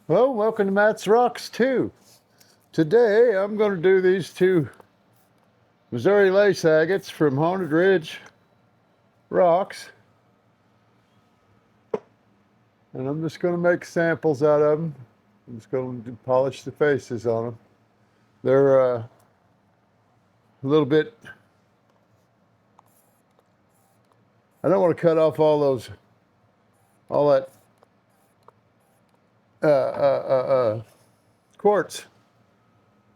Well, welcome to Matt's Rocks 2. Today I'm going to do these two Missouri lace agates from Haunted Ridge Rocks. And I'm just going to make samples out of them. I'm just going to polish the faces on them. They're a little bit... I don't want to cut off all that quartz.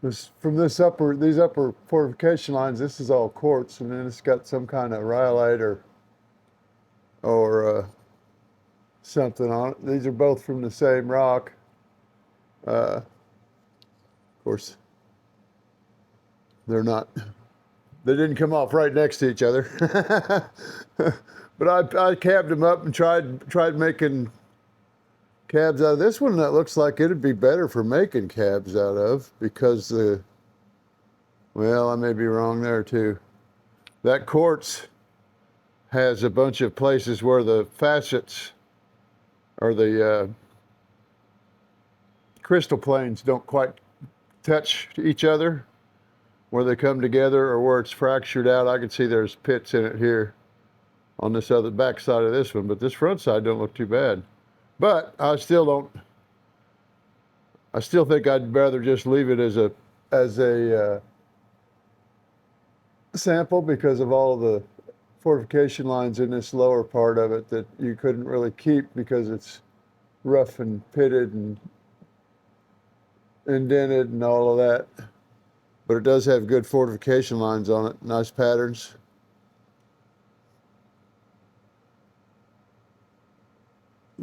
These upper fortification lines, this is all quartz, and then it's got some kind of rhyolite or something on it. These are both from the same rock. Of course, they're not. They didn't come off right next to each other. But I cabbed them up and tried making cabs out of this one. That looks like it'd be better for making cabs out of, because well, I may be wrong there too. That quartz has a bunch of places where the facets or the crystal planes don't quite touch each other, where they come together or where it's fractured out. I can see there's pits in it here on this other back side of this one, but this front side don't look too bad. But I still think I'd rather just leave it as a sample, because of all of the fortification lines in this lower part of it that you couldn't really keep because it's rough and pitted and indented and all of that. But it does have good fortification lines on it, nice patterns.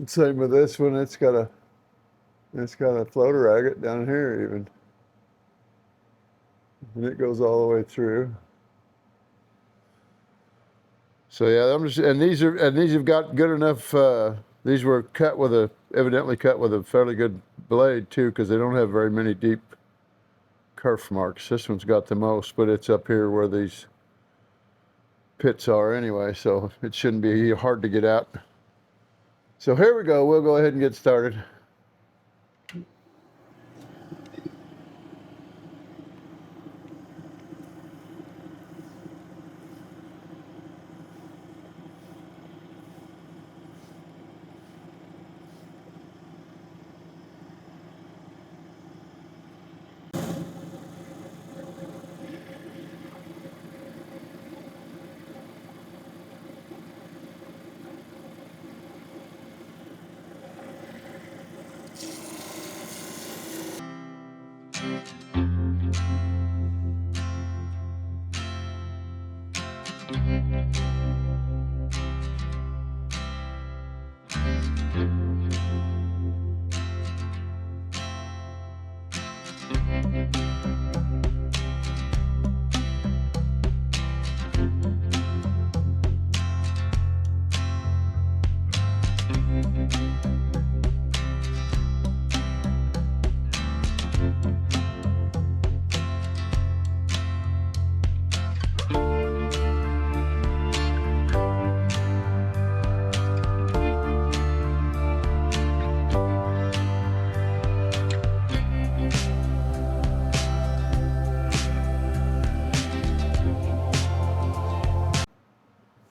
Same with this one. It's got a floater agate down here even, and it goes all the way through. So yeah, and these have got good enough. These were evidently cut with a fairly good blade too, because they don't have very many deep kerf marks. This one's got the most, but it's up here where these pits are anyway, so it shouldn't be hard to get out. So here we go. We'll go ahead and get started.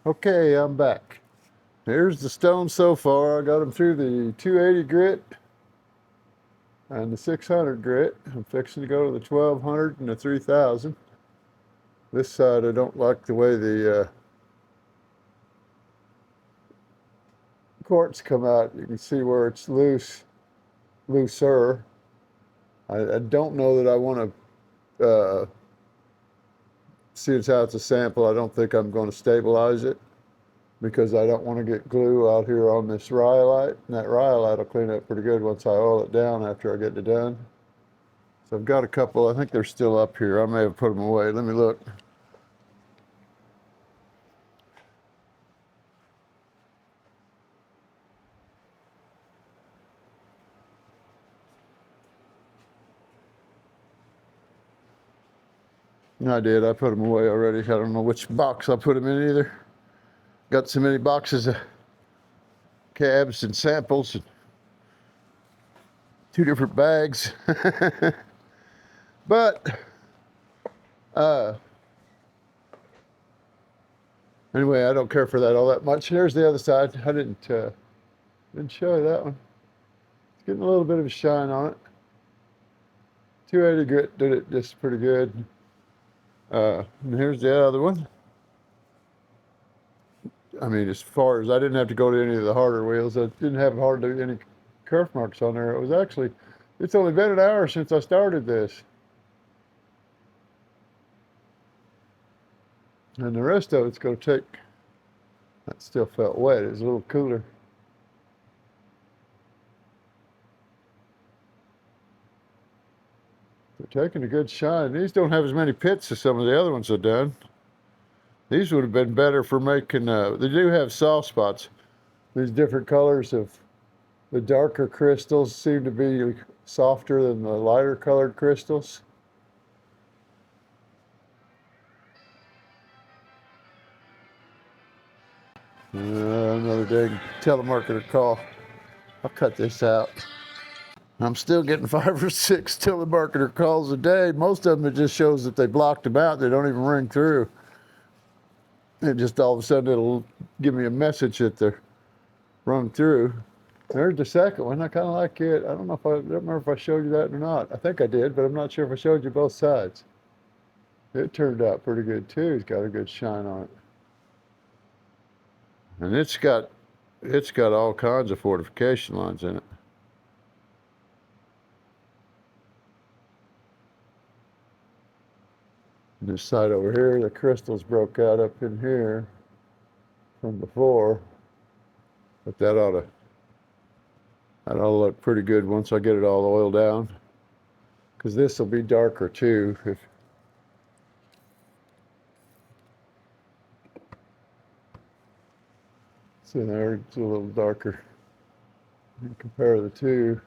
Okay, I'm back. Here's the stone so far. I got them through the 280 grit and the 600 grit. I'm fixing to go to the 1200 and the 3000. This side, I don't like the way the quartz come out. You can see where it's looser. I don't know that I want to, see as how it's a sample. I don't think I'm going to stabilize it, because I don't want to get glue out here on this rhyolite, and that rhyolite will clean up pretty good once I oil it down after I get it done. So I've got a couple. I think they're still up here. I may have put them away. Let me look. I did. I put them away already. I don't know which box I put them in either. Got so many boxes of cabs and samples. two different bags. But anyway, I don't care for that all that much. Here's the other side. I didn't show you that one. It's getting a little bit of a shine on it. 280 grit did it just pretty good. And here's the other one. I mean, as far as I didn't have to go to any of the harder wheels, I didn't have hardly any kerf marks on there. It was actually, it's only been an hour since I started this. And the rest of it's going to take, that still felt wet. It was a little cooler. They're taking a good shine. These don't have as many pits as some of the other ones have done. These would have been better for making, they do have soft spots. These different colors of the darker crystals seem to be softer than the lighter colored crystals. Another dang telemarketer call. I'll cut this out. I'm still getting 5 or 6 telemarketer calls a day. Most of them, it just shows that they blocked them out. They don't even ring through. It just all of a sudden it'll give me a message that they're rung through. There's the second one. I kind of like it. I don't remember if I showed you that or not. I think I did, but I'm not sure if I showed you both sides. It turned out pretty good too. It's got a good shine on it. And it's got all kinds of fortification lines in it. And this side over here, the crystals broke out up in here from before. But that ought to look pretty good once I get it all oiled down. Because this will be darker too. See there, it's a little darker. You can compare the two.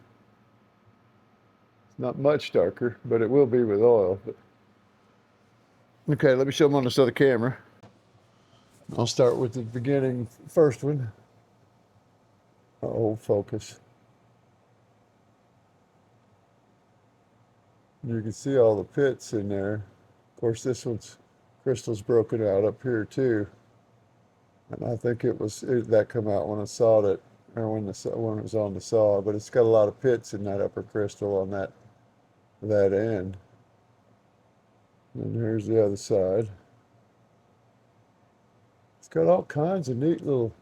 It's not much darker, but it will be with oil. But okay, let me show them on this other camera. I'll start with the beginning, first one. Oh, focus. You can see all the pits in there. Of course, this one's crystal's broken out up here too. And I think that come out when I sawed it, or when it was on the saw. But it's got a lot of pits in that upper crystal on that end. And here's the other side. It's got all kinds of neat little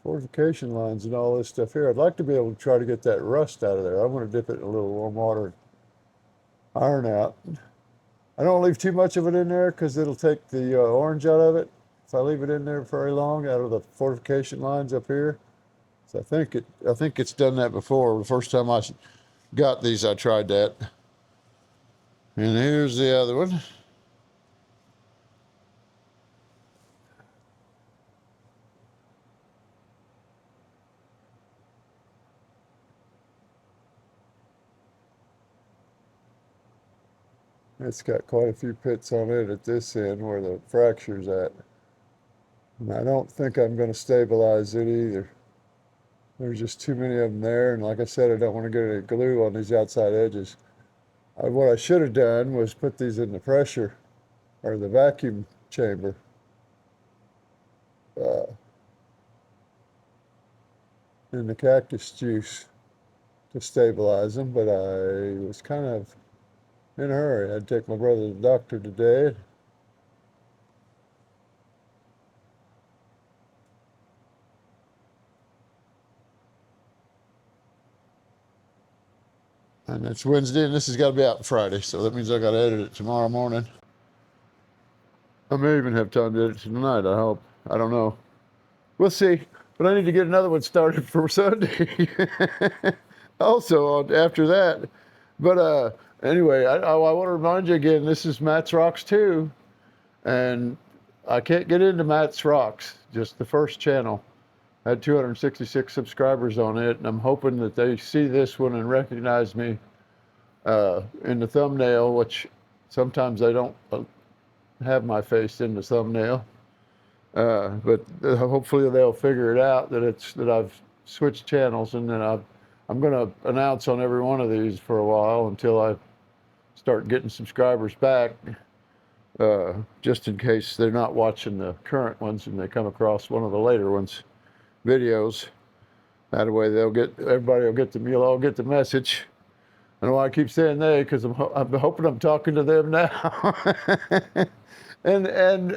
fortification lines and all this stuff here. I'd like to be able to try to get that rust out of there. I want to dip it in a little warm water and iron out. I don't leave too much of it in there because it'll take the orange out of it if I leave it in there very long, out of the fortification lines up here. So I think it's done that before. The first time I got these, I tried that. And here's the other one. It's got quite a few pits on it at this end where the fracture's at. And I don't think I'm going to stabilize it either. There's just too many of them there. And like I said, I don't want to get any glue on these outside edges. What I should have done was put these in the pressure or the vacuum chamber. In the cactus juice to stabilize them, but I was kind of in a hurry. I had to take my brother to the doctor today. And it's Wednesday, and this has got to be out Friday, so that means I got to edit it tomorrow morning. I may even have time to edit it tonight, I hope. I don't know. We'll see. But I need to get another one started for Sunday. Also, after that. But anyway, I want to remind you again, this is Matt's Rocks 2. And I can't get into Matt's Rocks, just the first channel. I had 266 subscribers on it, and I'm hoping that they see this one and recognize me in the thumbnail, which sometimes they don't have my face in the thumbnail. But hopefully they'll figure it out that I've switched channels and then I'm going to announce on every one of these for a while until I start getting subscribers back, just in case they're not watching the current ones and they come across one of the later ones videos. That way everybody will get you'll all get the message. I know why I keep saying they, because I'm hoping I'm talking to them now. and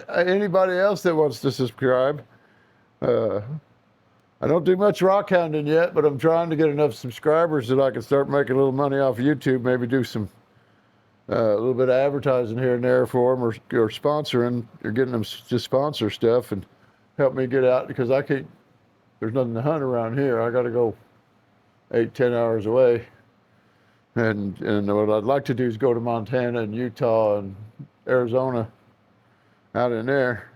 anybody else that wants to subscribe. I don't do much rock hounding yet, but I'm trying to get enough subscribers that I can start making a little money off YouTube. Maybe do some a little bit of advertising here and there for them, or sponsoring, or getting them to sponsor stuff and help me get out, because I can't. There's nothing to hunt around here. I got to go 8-10 hours away. And what I'd like to do is go to Montana and Utah and Arizona, out in there.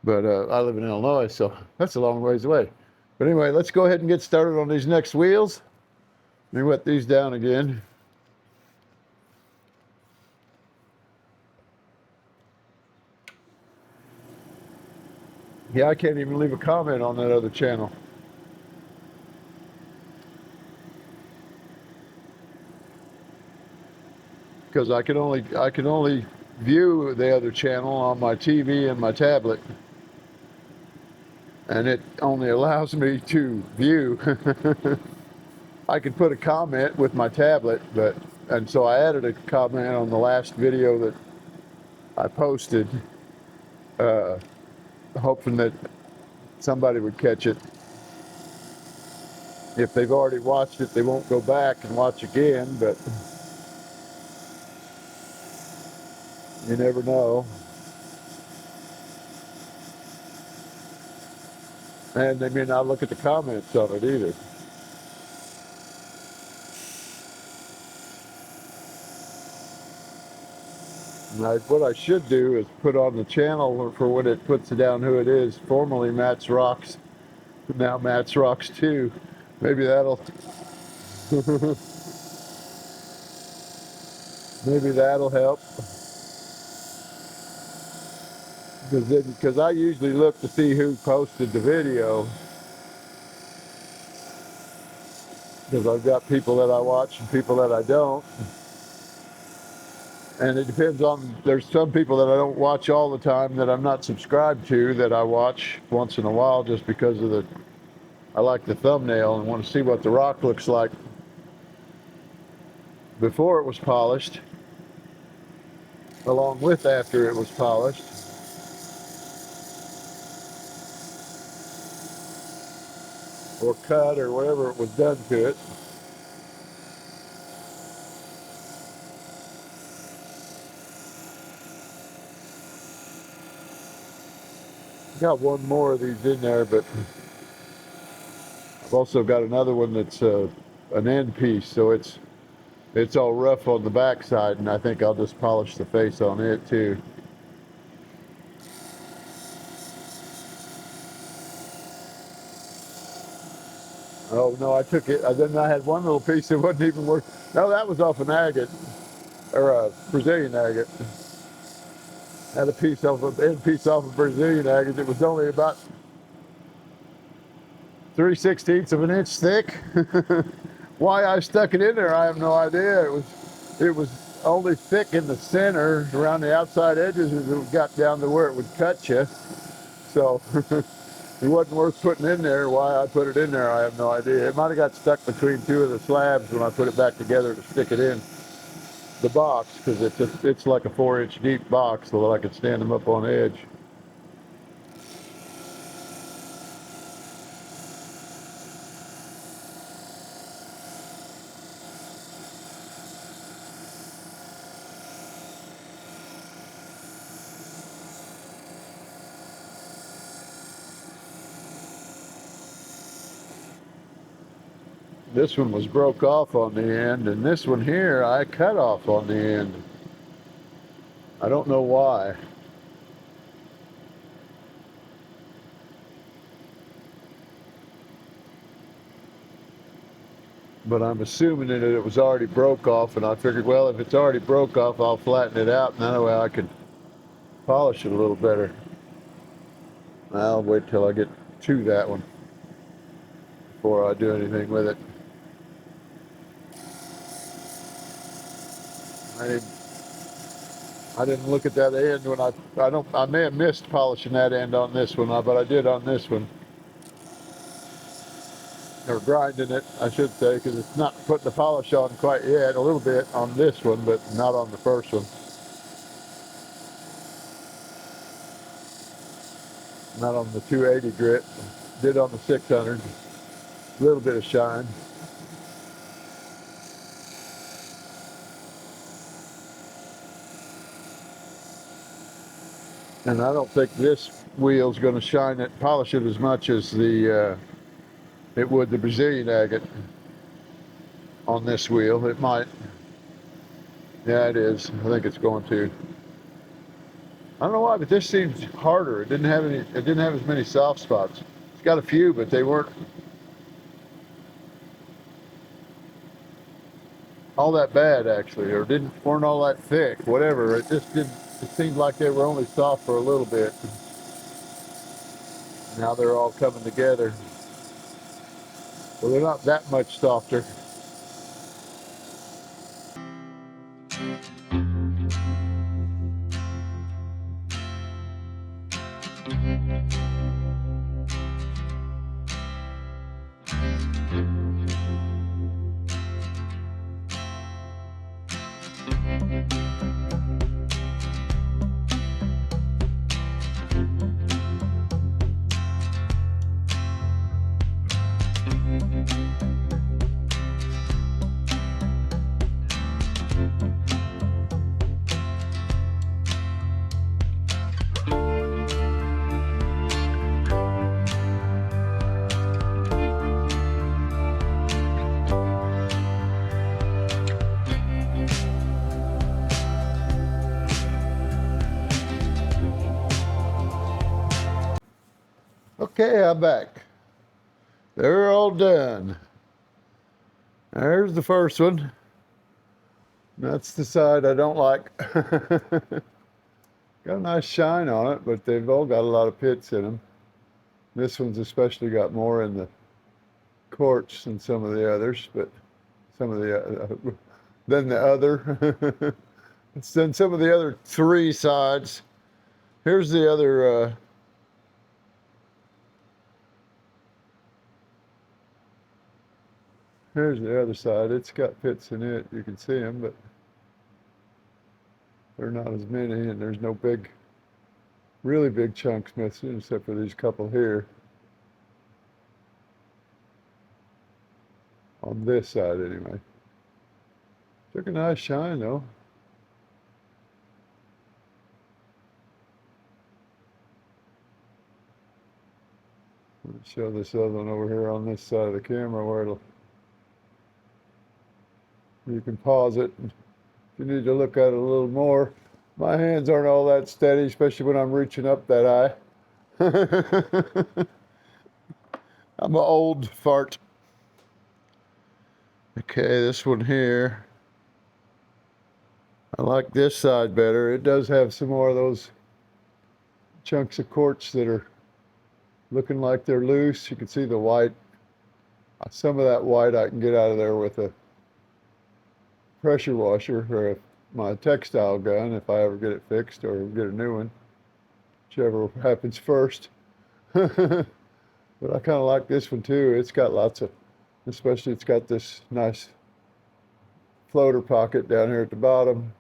But I live in Illinois, so that's a long ways away. But anyway, let's go ahead and get started on these next wheels. Let me wet these down again. Yeah, I can't even leave a comment on that other channel. Because I can only view the other channel on my TV and my tablet. And it only allows me to view. I can put a comment with my tablet, and so I added a comment on the last video that I posted, hoping that somebody would catch it. If they've already watched it, they won't go back and watch again, but you never know. And they may not look at the comments on it either. What I should do is put on the channel for when it puts down who it is, formerly Matt's Rocks, now Matt's Rocks 2. Maybe that'll maybe that'll help. Because I usually look to see who posted the video, because I've got people that I watch and people that I don't. And it depends on, there's some people that I don't watch all the time that I'm not subscribed to that I watch once in a while, just because of I like the thumbnail and want to see what the rock looks like before it was polished, along with after it was polished. Or cut, or whatever it was done to it. Got one more of these in there, but I've also got another one that's an end piece, so it's all rough on the back side, and I think I'll just polish the face on it too. Oh no, I took it. Then I had one little piece that wasn't even worth. No, that was off an agate, or a Brazilian agate. Had a piece off an end piece off a Brazilian agate. It was only about 3/16 of an inch thick. Why I stuck it in there, I have no idea. It was only thick in the center, around the outside edges, as it got down to where it would cut you. So it wasn't worth putting in there. Why I put it in there, I have no idea. It might have got stuck between two of the slabs when I put it back together to stick it in the box, because it's like a 4-inch deep box, so that I could stand them up on edge. This one was broke off on the end, and this one here I cut off on the end. I don't know why. But I'm assuming that it was already broke off, and I figured, well, if it's already broke off, I'll flatten it out, and that way I could polish it a little better. I'll wait till I get to that one before I do anything with it. I didn't, I didn't look at that end when I may have missed polishing that end on this one, but I did on this one. Or grinding it, I should say, because it's not putting the polish on quite yet. A little bit on this one, but not on the first one. Not on the 280 grit. Did on the 600. A little bit of shine. And I don't think this wheel's going to shine it, polish it as much as it would the Brazilian agate on this wheel. It might. Yeah, it is. I think it's going to. I don't know why, but this seems harder. It didn't have any. It didn't have as many soft spots. It's got a few, but they weren't all that bad actually, or weren't all that thick. Whatever. It just didn't. It seemed like they were only soft for a little bit. Now they're all coming together. Well, they're not that much softer. Okay, I'm back. They're all done. There's the first one. That's the side I don't like. Got a nice shine on it, but they've all got a lot of pits in them. This one's especially got more in the quartz than some of the others, but some of the than the other. Then some of the other three sides. Here's the other. Here's the other side. It's got pits in it. You can see them, but they're not as many, and there's no big, really big chunks missing, except for these couple here. On this side, anyway. Took a nice shine, though. Let's show this other one over here on this side of the camera where you can pause it if you need to look at it a little more. My hands aren't all that steady, especially when I'm reaching up that high. I'm an old fart. Okay, this one here. I like this side better. It does have some more of those chunks of quartz that are looking like they're loose. You can see the white. Some of that white I can get out of there with a pressure washer or my textile gun if I ever get it fixed or get a new one, whichever happens first. But I kind of like this one too. It's got lots of, especially it's got this nice floater pocket down here at the bottom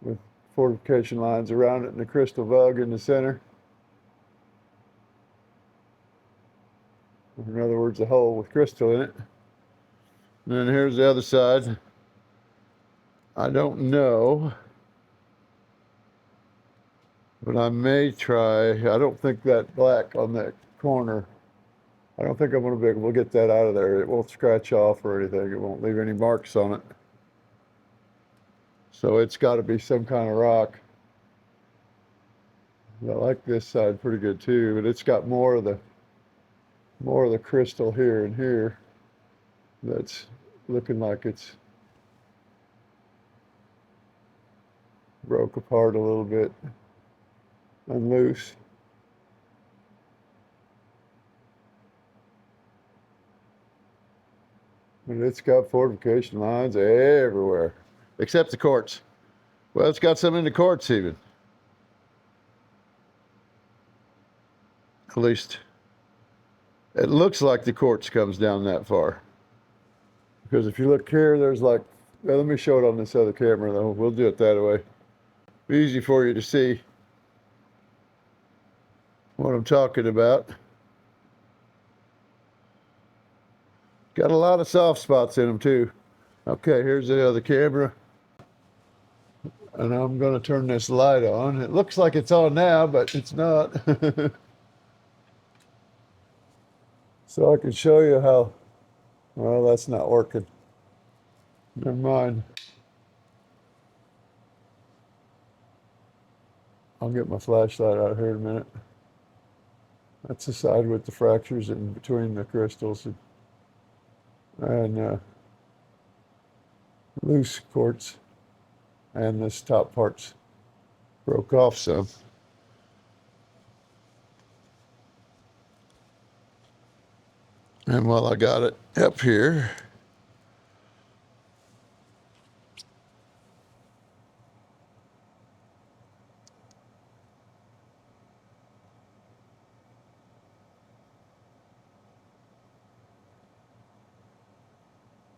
with fortification lines around it and a crystal bug in the center. In other words, a hole with crystal in it. And then here's the other side. I don't know, but I may try. I don't think that black on that corner, I don't think I'm going to be able to get that out of there. It won't scratch off or anything. It won't leave any marks on it. So it's got to be some kind of rock. I like this side pretty good too, but it's got more of the crystal here and here. That's looking like it's broke apart a little bit and loose. And it's got fortification lines everywhere. except the quartz. Well, it's got some in the quartz even. At least it looks like the quartz comes down that far. Because if you look here, there's like, well, let me show it on this other camera though. We'll do it that way. Be easy for you to see what I'm talking about. Got a lot of soft spots in them too. Okay, here's the other camera. And I'm going to turn this light on. It looks like it's on now, but it's not. So I can show you how, well, that's not working. Never mind. I'll get my flashlight out here in a minute. That's the side with the fractures in between the crystals and loose quartz. And this top part's broke off some. And while I got it up here,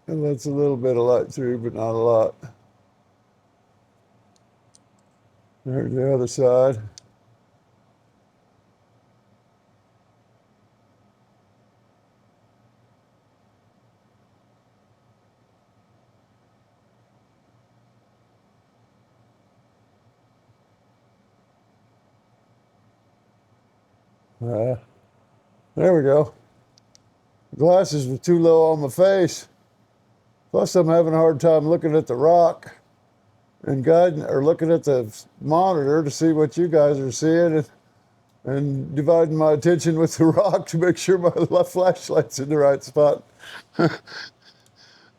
it lets a little bit of light through, but not a lot. There's the other side. There we go. Glasses were too low on my face. Plus, I'm having a hard time looking at the rock and guiding, or looking at the monitor to see what you guys are seeing, and dividing my attention with the rock to make sure my left flashlight's in the right spot.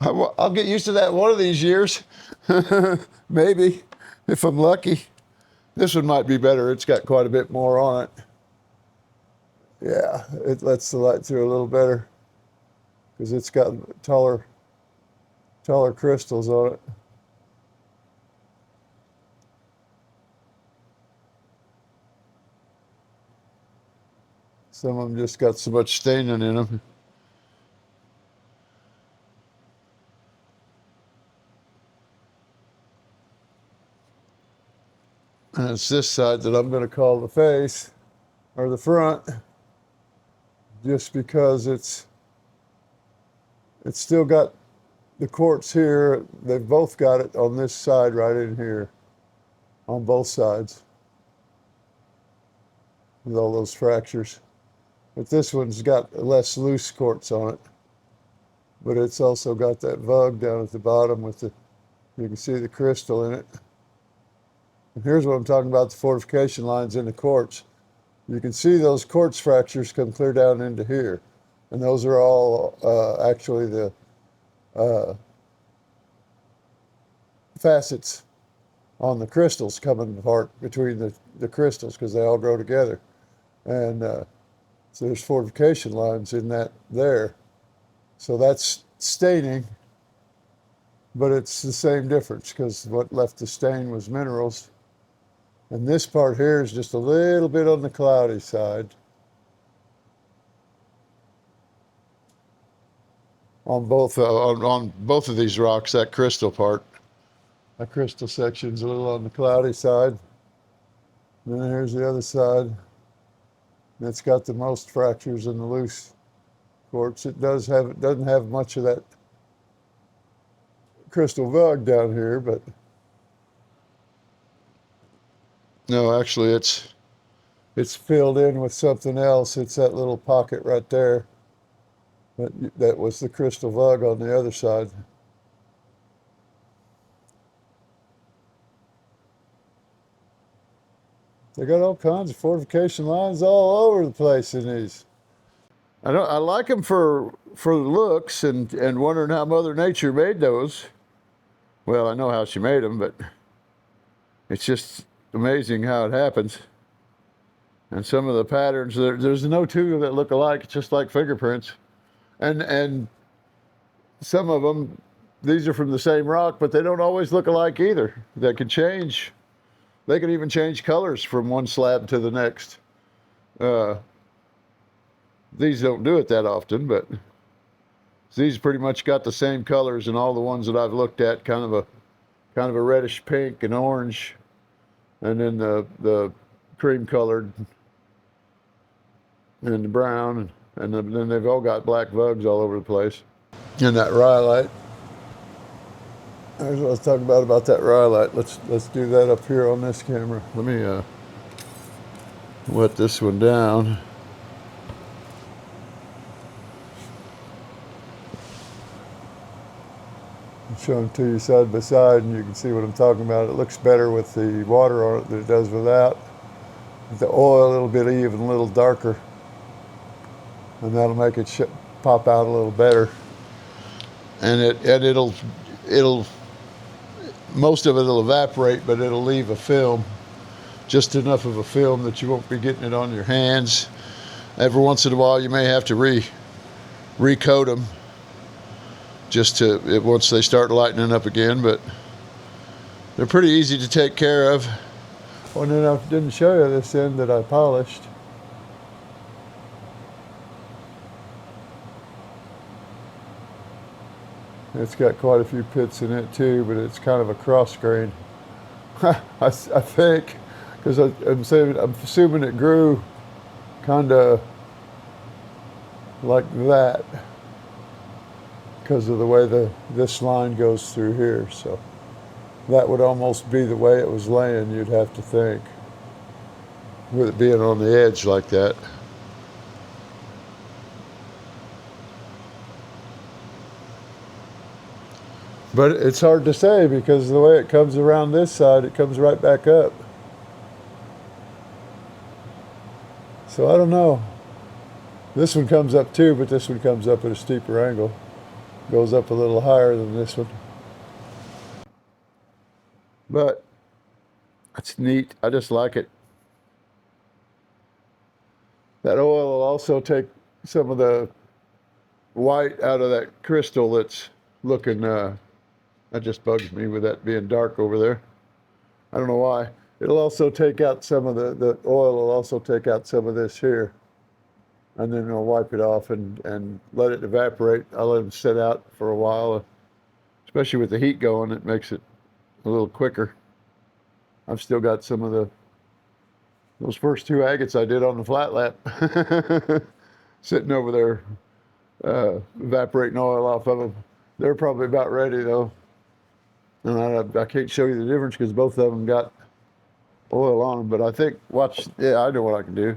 I'll get used to that one of these years. Maybe, if I'm lucky. This one might be better. It's got quite a bit more on it. Yeah, it lets the light through a little better because it's got taller crystals on it. Some of them just got so much staining in them. And it's this side that I'm going to call the face, or the front, just because it's still got the quartz here. They've both got it on this side right in here, on both sides, with all those fractures. But this one's got less loose quartz on it. But it's also got that vug down at the bottom with the, you can see the crystal in it. And here's what I'm talking about, the fortification lines in the quartz. You can see those quartz fractures come clear down into here. And those are all actually the facets on the crystals coming apart between the crystals, because they all grow together. And so there's fortification lines in that there. So that's staining, but it's the same difference because what left the stain was minerals. And this part here is just a little bit on the cloudy side. On both of these rocks, that crystal part. That crystal section's a little on the cloudy side. And then here's the other side. And it's got the most fractures in the loose quartz. It doesn't have much of that crystal vug down here, but no, actually it's filled in with something else. It's that little pocket right there. That was the crystal vug on the other side. They got all kinds of fortification lines all over the place in these. I like them for the looks and wondering how Mother Nature made those. Well, I know how she made them, but it's just amazing how it happens. And some of the patterns, there's no two that look alike. It's just like fingerprints. And some of them, these are from the same rock, but they don't always look alike either. They can change. They can even change colors from one slab to the next. These don't do it that often, but these pretty much got the same colors in all the ones that I've looked at, kind of a reddish pink and orange, and then the cream colored and the brown, and then they've all got black vugs all over the place. And that rhyolite. Here's what I was talking about that rhyolite. Let's do that up here on this camera. Let me wet this one down. I'm showing to you side by side, and you can see what I'm talking about. It looks better with the water on it than it does without. With the oil, it'll be even a little darker, and that'll make it pop out a little better. And it'll most of it'll evaporate, but it'll leave a film, just enough of a film that you won't be getting it on your hands. Every once in a while, you may have to recoat them, just once they start lightening up again. But they're pretty easy to take care of. Oh, and then I didn't show you this end that I polished. It's got quite a few pits in it too, but it's kind of a cross grain. I think, because I'm assuming it grew kind of like that because of the way this line goes through here. So that would almost be the way it was laying, you'd have to think, with it being on the edge like that. But it's hard to say because the way it comes around this side, it comes right back up. So I don't know. This one comes up too, but this one comes up at a steeper angle. Goes up a little higher than this one. But it's neat. I just like it. That oil will also take some of the white out of that crystal that's looking, that just bugs me with that being dark over there. I don't know why. It'll also take out some of the oil will also take out some of this here. And then I'll wipe it off and let it evaporate. I'll let it sit out for a while. Especially with the heat going, it makes it a little quicker. I've still got some of those first two agates I did on the flat lap sitting over there, evaporating oil off of them. They're probably about ready though. And I can't show you the difference because both of them got oil on them, but I think, yeah, I know what I can do.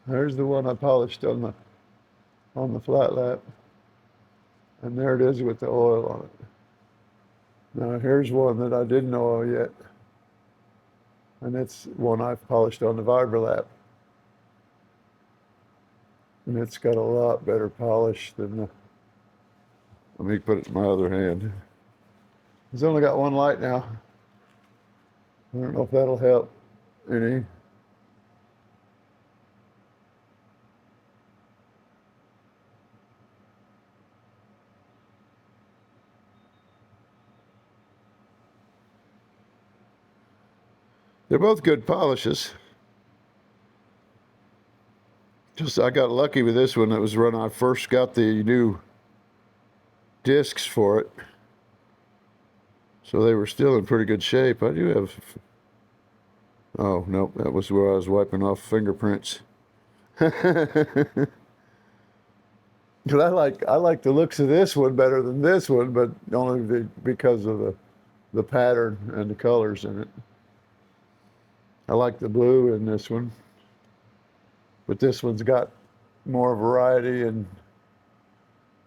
There's the one I polished on the flat lap. And there it is with the oil on it. Now here's one that I didn't oil yet. And it's one I've polished on the Vibrolap. And it's got a lot better polish than let me put it in my other hand. It's only got one light now. I don't know if that'll help any. They're both good polishes. Just I got lucky with this one. It was when I first got the new discs for it. So they were still in pretty good shape. I do have, oh, nope, that was where I was wiping off fingerprints. But I like the looks of this one better than this one, but only because of the pattern and the colors in it. I like the blue in this one, but this one's got more variety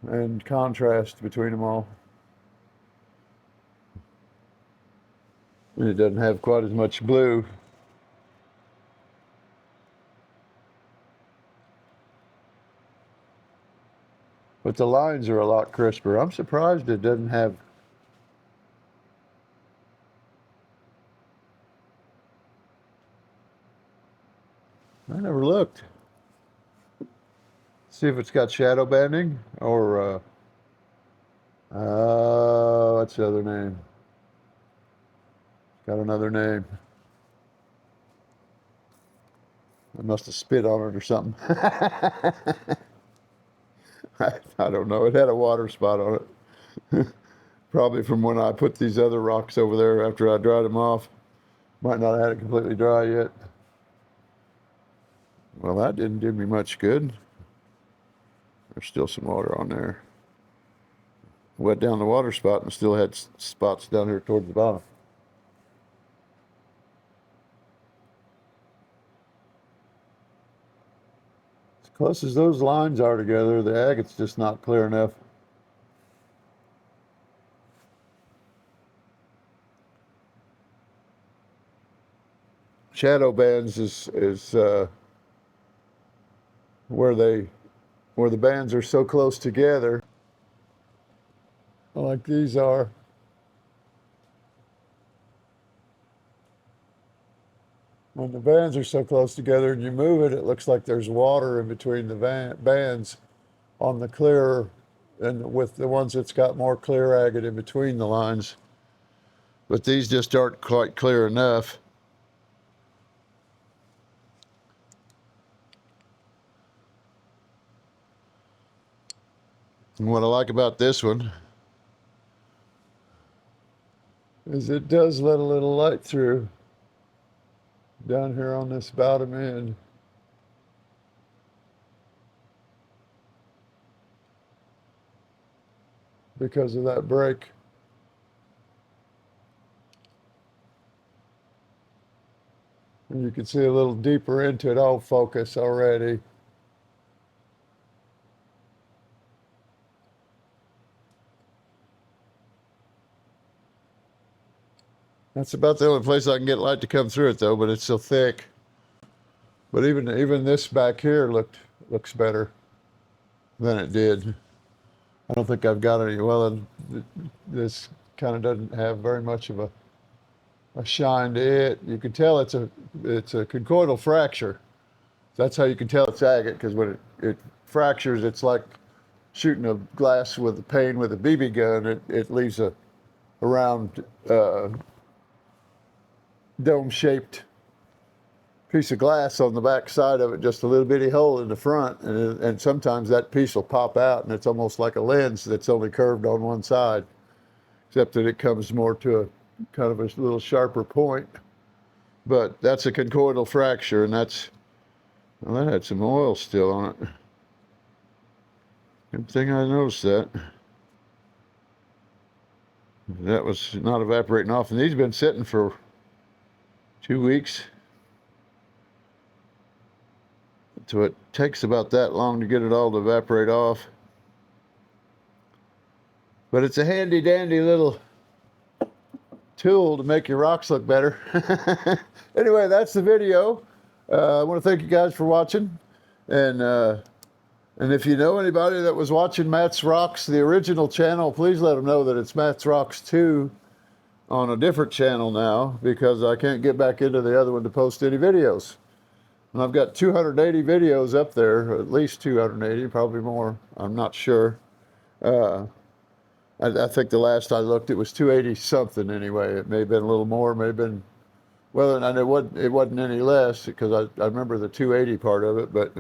and contrast between them all. And it doesn't have quite as much blue. But the lines are a lot crisper. I'm surprised it doesn't have. I never looked. See if it's got shadow banding or what's the other name? Got another name. I must have spit on it or something. I don't know. It had a water spot on it. Probably from when I put these other rocks over there after I dried them off. Might not have had it completely dry yet. Well, that didn't do me much good. There's still some water on there. Wet down the water spot and still had spots down here towards the bottom. As close as those lines are together, the agate's just not clear enough. Shadow bands is where the bands are so close together, like these are. When the bands are so close together and you move it, it looks like there's water in between the bands on the clearer, and with the ones that's got more clear agate in between the lines. But these just aren't quite clear enough. And what I like about this one is it does let a little light through down here on this bottom end. Because of that break. And you can see a little deeper into it. I'll focus already. That's about the only place I can get light to come through it though, but it's so thick. But even this back here looks better than it did. I don't think I've got any. Well, this kind of doesn't have very much of a shine to it. You can tell it's a conchoidal fracture. That's how you can tell it's agate, because when it fractures, it's like shooting a glass with a pane with a BB gun. It leaves a round dome-shaped piece of glass on the back side of it, just a little bitty hole in the front, and sometimes that piece will pop out, and it's almost like a lens that's only curved on one side, except that it comes more to a kind of a little sharper point. But that's a conchoidal fracture, and that's, well, that had some oil still on it. Good thing I noticed that. That was not evaporating off, and these have been sitting for 2 weeks. So it takes about that long to get it all to evaporate off. But it's a handy dandy little tool to make your rocks look better. Anyway, that's the video. I want to thank you guys for watching. And if you know anybody that was watching Matt's Rocks, the original channel, please let them know that it's Matt's Rocks 2 on a different channel now, because I can't get back into the other one to post any videos. And I've got 280 videos up there, at least 280, probably more. I'm not sure. I think the last I looked, it was 280 something anyway. It may have been a little more, may have been, well, and it wasn't any less, because I remember the 280 part of it, but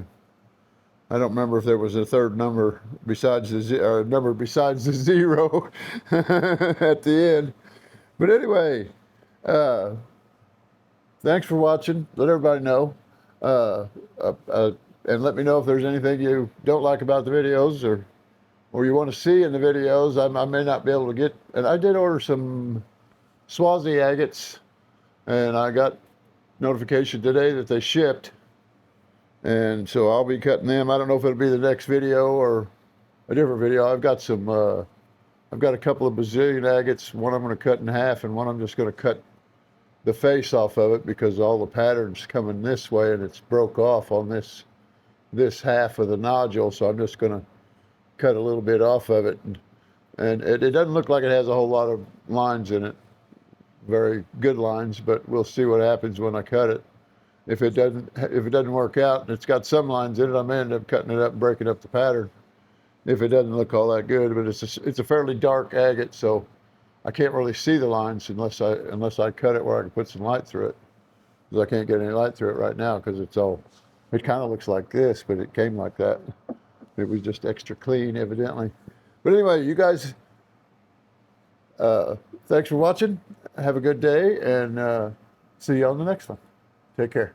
I don't remember if there was a third number besides the zero at the end. But anyway, thanks for watching. Let everybody know. And let me know if there's anything you don't like about the videos, or you want to see in the videos. I may not be able to get, and I did order some Swazi agates, and I got notification today that they shipped, and so I'll be cutting them. I don't know if it'll be the next video or a different video. I've got a couple of bazillion agates. One I'm going to cut in half, and one I'm just going to cut the face off of it, because all the pattern's coming this way and it's broke off on this half of the nodule. So I'm just going to cut a little bit off of it, and it doesn't look like it has a whole lot of lines in it, very good lines, but we'll see what happens when I cut it. If it doesn't work out and it's got some lines in it, I may end up cutting it up and breaking up the pattern if it doesn't look all that good. But it's a fairly dark agate, so I can't really see the lines unless I cut it where I can put some light through it. Because I can't get any light through it right now because it kind of looks like this, but it came like that. It was just extra clean, evidently. But anyway, you guys, thanks for watching. Have a good day, and see you on the next one. Take care.